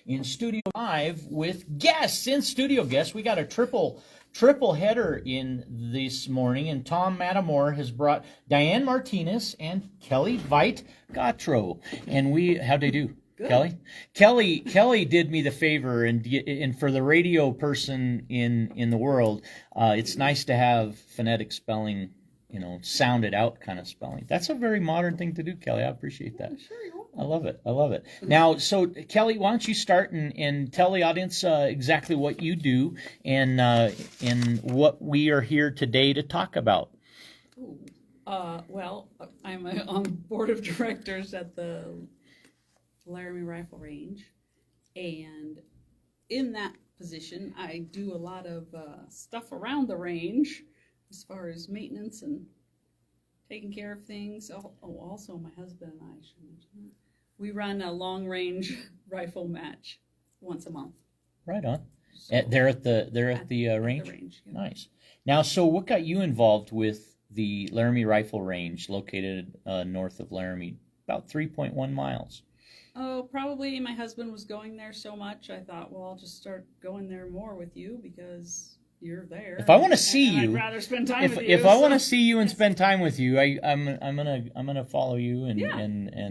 in studio live with guests, in-studio guests. We got a triple header in this morning, and Tom Matamore has brought Diane Martinez and Kelly Veit-Gautreaux. And how'd they do? Good. Kelly did me the favor, and for the radio person in the world, it's nice to have phonetic spelling, sounded out kind of spelling. That's a very modern thing to do, Kelly. I appreciate that. Sure, you're welcome. I love it. Now, so Kelly, why don't you start and tell the audience exactly what you do and what we are here today to talk about. Well, I'm on the board of directors at the Laramie Rifle Range, and in that position, I do a lot of stuff around the range as far as maintenance and taking care of things. Also, my husband and I should mention that. We run a long-range rifle match once a month. Right on. So, they're at the range? The range, yeah. Nice. Now, so what got you involved with the Laramie Rifle Range located north of Laramie, about 3.1 miles? Oh, probably my husband was going there so much, I thought, well, I'll just start going there more with you because you're there. If I want to see you, I'd rather spend time with you. If I want to see you and spend time with you, I'm gonna follow you and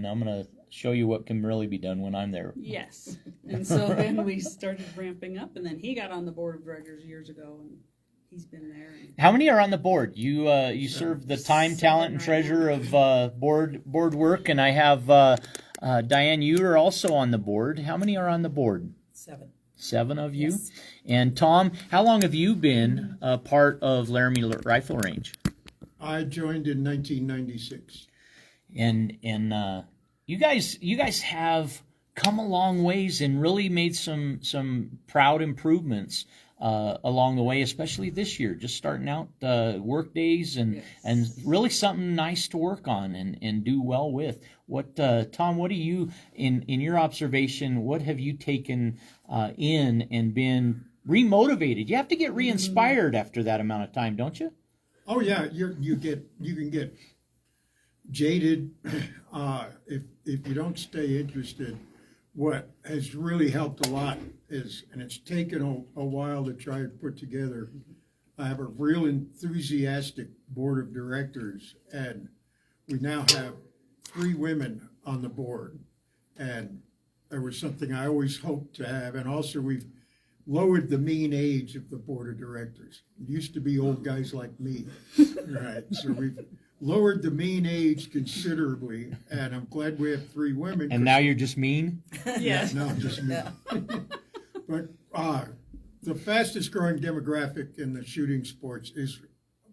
I'm gonna show you what can really be done when I'm there. Yes, and so then we started ramping up, and then he got on the board of directors years ago, and he's been there. How many are on the board? You serve the time, talent, and treasure of board work, and I have Diane. You are also on the board. How many are on the board? 7. 7 of you. Yes. And Tom, how long have you been a part of Laramie Rifle Range? I joined in 1996. And you guys have come a long ways and really made some proud improvements along the way, especially this year, just starting out work days and really something nice to work on and do well with. What Tom, what do you, in your observation, what have you taken in and been remotivated? You have to get re-inspired after that amount of time, don't you? Oh yeah, you can get jaded if you don't stay interested. What has really helped a lot is, and it's taken a while to try to put together, I have a real enthusiastic board of directors, and we now have 3 women on the board, and there was something I always hoped to have, and also we've lowered the mean age of the board of directors. It used to be old guys like me, right? So we've lowered the mean age considerably, and I'm glad we have 3 women. And now you're just mean? Yes. No, just me. But the fastest growing demographic in the shooting sports is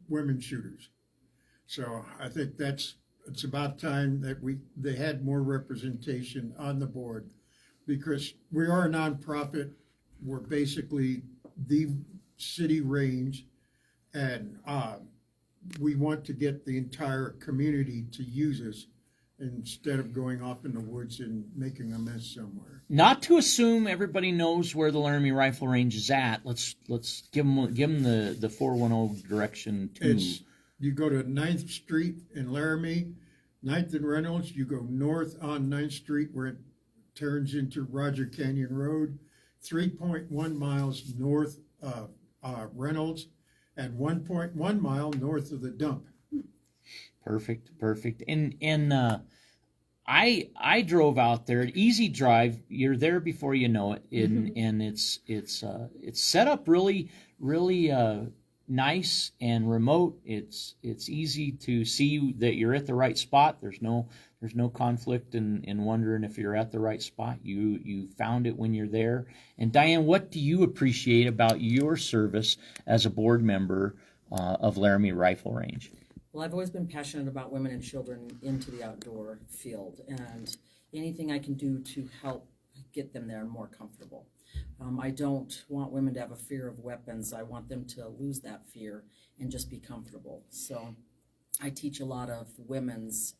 women shooters. So I think it's about time that they had more representation on the board, because we are a nonprofit. We're basically the city range, and we want to get the entire community to use us instead of going off in the woods and making a mess somewhere. Not to assume everybody knows where the Laramie Rifle Range is at. Let's give them the 410 direction to. You go to 9th Street in Laramie, 9th and Reynolds. You go north on 9th Street where it turns into Roger Canyon Road, 3.1 miles north of Reynolds, and 1.1 mile north of the dump. Perfect. And I drove out there. Easy drive. You're there before you know it. And it's set up really nice and remote. It's easy to see that you're at the right spot. There's no conflict in wondering if you're at the right spot. You found it when you're there. And Diane, what do you appreciate about your service as a board member of Laramie Rifle Range? Well, I've always been passionate about women and children into the outdoor field, and anything I can do to help get them there more comfortable. I don't want women to have a fear of weapons. I want them to lose that fear and just be comfortable. So I teach a lot of women's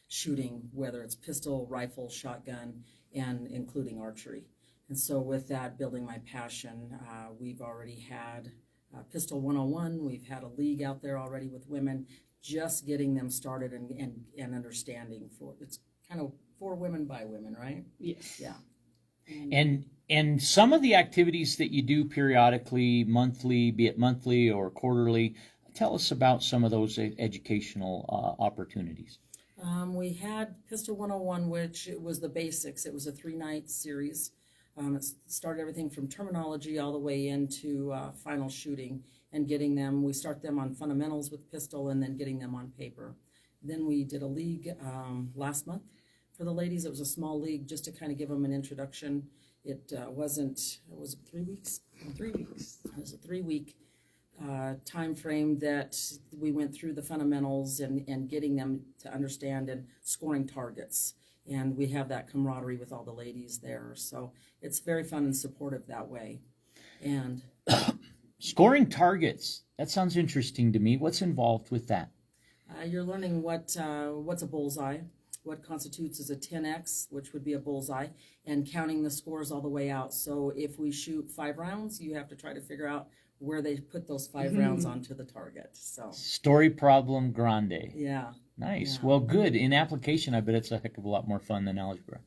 shooting, whether it's pistol, rifle, shotgun, and including archery. And so with that, building my passion, we've already had Pistol 101. We've had a league out there already with women, just getting them started and understanding. It's kind of for women by women, right? Yes. Yeah. And some of the activities that you do periodically, monthly, be it monthly or quarterly, tell us about some of those educational opportunities. We had Pistol 101, which it was the basics. It was a 3-night series. It started everything from terminology all the way into final shooting and getting them. We start them on fundamentals with pistol and then getting them on paper. Then we did a league last month for the ladies. It was a small league just to kind of give them an introduction. It was 3 weeks? 3 weeks. It was a 3-week time frame that we went through the fundamentals and getting them to understand and scoring targets. And we have that camaraderie with all the ladies there. So it's very fun and supportive that way. And scoring targets, that sounds interesting to me. What's involved with that? You're learning what's a bullseye, what constitutes as a 10x, which would be a bullseye, and counting the scores all the way out. So if we shoot 5 rounds, you have to try to figure out where they put those 5 rounds onto the target. So story problem grande. Yeah. Nice. Yeah. Well, good. In application, I bet it's a heck of a lot more fun than algebra.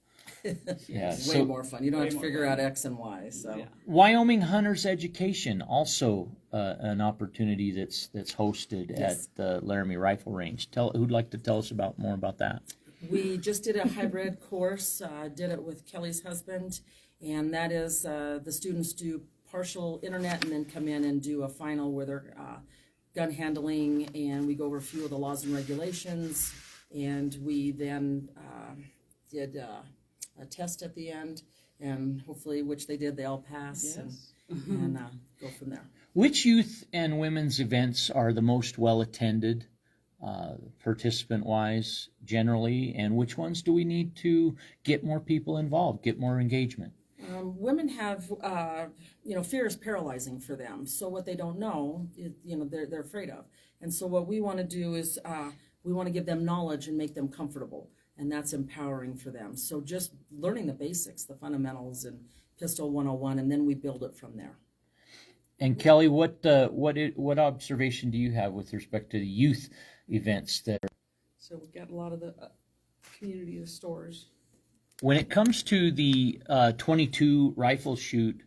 Yeah. It's way more fun. You don't have to figure out X and Y. So Yeah. Wyoming Hunters Education, also an opportunity that's hosted Yes. at the Laramie Rifle Range. Who'd like to tell us more about that? we just did a hybrid course, did it with Kelly's husband, and that is the students do partial internet and then come in and do a final where they're gun handling, and we go over a few of the laws and regulations, and we then did a test at the end, and hopefully, which they did, they all pass, Yes. and go from there. Which youth and women's events are the most well attended, participant-wise, generally, and which ones do we need to get more people involved, get more engagement? Women have, fear is paralyzing for them. So what they don't know, they're afraid of. And so what we want to do is we want to give them knowledge and make them comfortable. And that's empowering for them. So just learning the basics, the fundamentals, and Pistol 101, and then we build it from there. And Kelly, what observation do you have with respect to the youth events that are? So we've got a lot of the community stores. When it comes to the 22 rifle shoot,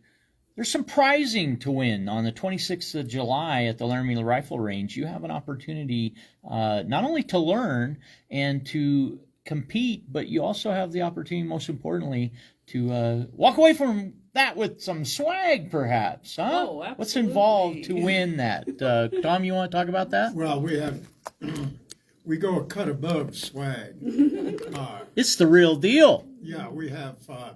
there's some prizing to win on the 26th of July at the Laramie Rifle Range. You have an opportunity not only to learn and to compete, but you also have the opportunity, most importantly, to walk away from that with some swag, perhaps. Huh? Oh, absolutely. What's involved to win that? Tom, you want to talk about that? Well, we go a cut above swag. It's the real deal. Yeah, we have a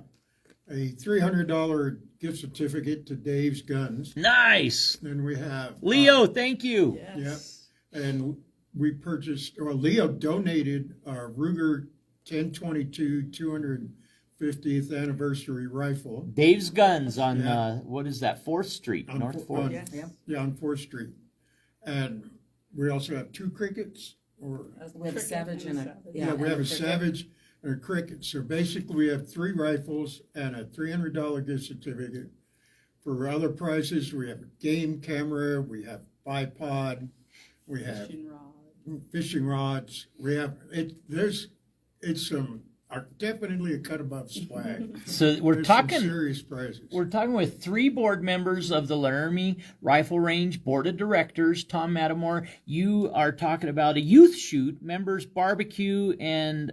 $300 gift certificate to Dave's Guns. Nice. Then we have Leo, thank you. Yes. and we purchased, or Leo donated our Ruger 1022 250th anniversary rifle. Dave's Guns on, Yeah. what is that, 4th Street, On North Fo- 4th. on- Yes. Yeah. on 4th Street. And we also have 2 crickets, or We have a Cricket Savage and a Savage. yeah, we and have a Cricket. Savage and a Cricket. So basically, we have 3 rifles and a $300 gift certificate. For other prizes, we have a game camera, we have bipod, we have Fishing rod. fishing rods. We have definitely a cut above swag. So we're There's some talking. serious prizes. We're talking with 3 board members of the Laramie Rifle Range Board of Directors. Tom Matamore, you are talking about a youth shoot, members barbecue, and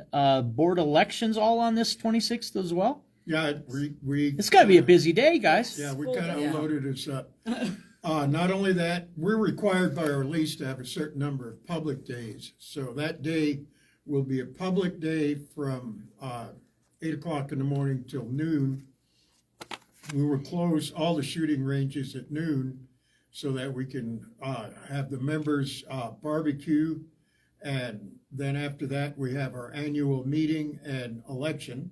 board elections all on this 26th as well. Yeah, we. It's got to be a busy day, guys. Yeah, we Full kind of day. loaded us up. Not only that, we're required by our lease to have a certain number of public days. So that day will be a public day from 8 o'clock in the morning till noon. We will close all the shooting ranges at noon so that we can have the members barbecue. And then after that, we have our annual meeting and election.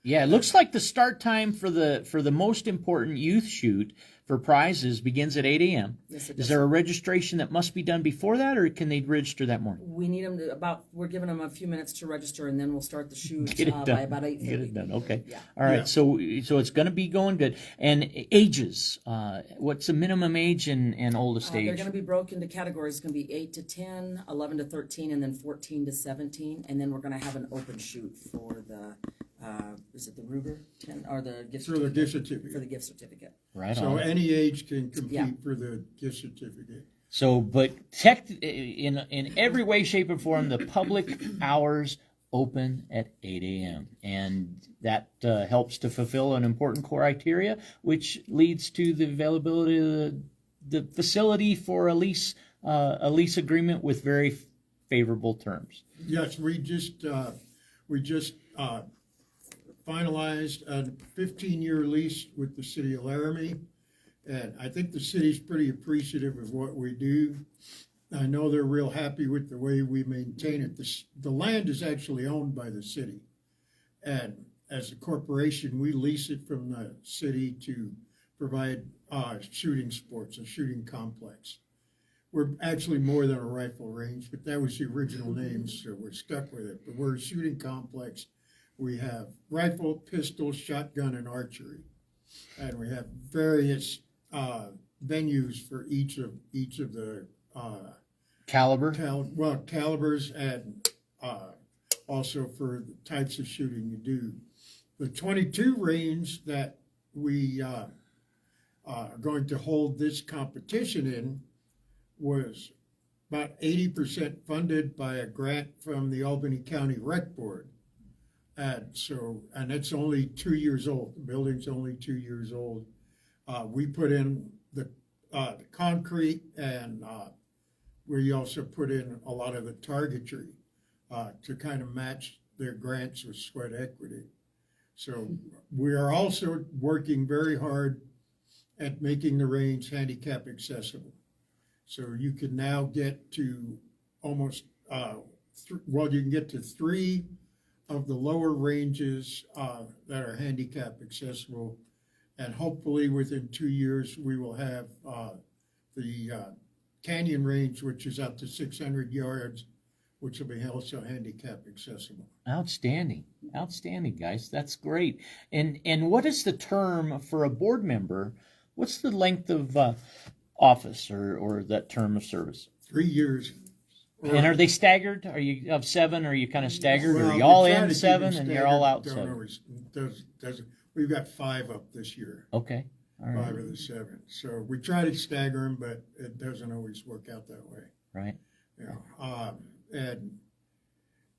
Yeah, it looks like the start time for the most important youth shoot for prizes begins at 8 a.m. Yes, it Is does. there a registration that must be done before that, or can they register that morning? We need them we're giving them a few minutes to register, and then we'll start the shoot Get it done. by about 8:30. Get it done. Okay. Yeah. All right. Yeah. So it's going to be going good. And ages. What's the minimum age and oldest They're age? going to be broken into categories. It's going to be 8 to 10, 11 to 13, and then 14 to 17. And then we're going to have an open shoot for the is it the Ruger 10 or the gift For the certificate? gift certificate. For the gift certificate. Right So on. any age can compete Yeah. for the gift certificate. So, but in every way, shape, or form, the public hours open at 8 a.m. And that helps to fulfill an important criteria, which leads to the availability of the facility for a lease agreement with very favorable terms. Yes, we just finalized a 15-year lease with the city of Laramie. And I think the city's pretty appreciative of what we do. I know they're real happy with the way we maintain it. The land is actually owned by the city. And as a corporation, we lease it from the city to provide shooting sports, a shooting complex. We're actually more than a rifle range, but that was the original name, so we're stuck with it. But we're a shooting complex. We have rifle, pistol, shotgun, and archery. And we have various venues for each of the Caliber? calibers and also for the types of shooting you do. The 22 range that we are going to hold this competition in was about 80% funded by a grant from the Albany County Rec Board. And it's only 2 years old. The building's only 2 years old. We put in the concrete, and we also put in a lot of the targetry to kind of match their grants with sweat equity. So we are also working very hard at making the range handicap accessible. So you can now get to almost, you can get to 3 of the lower ranges that are handicap accessible. And hopefully within 2 years, we will have the Canyon range, which is up to 600 yards, which will be also handicap accessible. Outstanding, guys. That's great. And what is the term for a board member? What's the length of office or that term of service? 3 years. And are they staggered? Are you of 7? Or are you kind of staggered? Or are Well, you all we try to in keep 7 them and you're all out staggered. 7? We've got 5 up this year. Okay, all right, 5 of the 7. So we try to stagger them, but it doesn't always work out that way. right. You know, and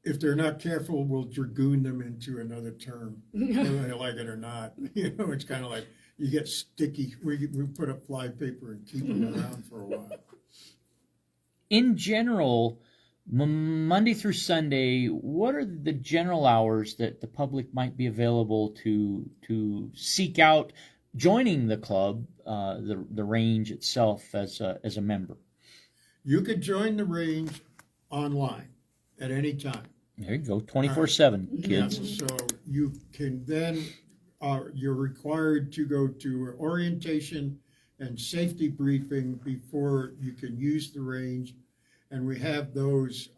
if they're not careful, we'll dragoon them into another term, whether they like it or not. You know, it's kind of like you get sticky. We put up fly paper and keep them around for a while. In general, Monday through Sunday, what are the general hours that the public might be available to seek out joining the club, the range itself as a member? You could join the range online at any time. There you go, 24/7, kids. Yeah, so you can then, you're required to go to orientation and safety briefing before you can use the range. And we have those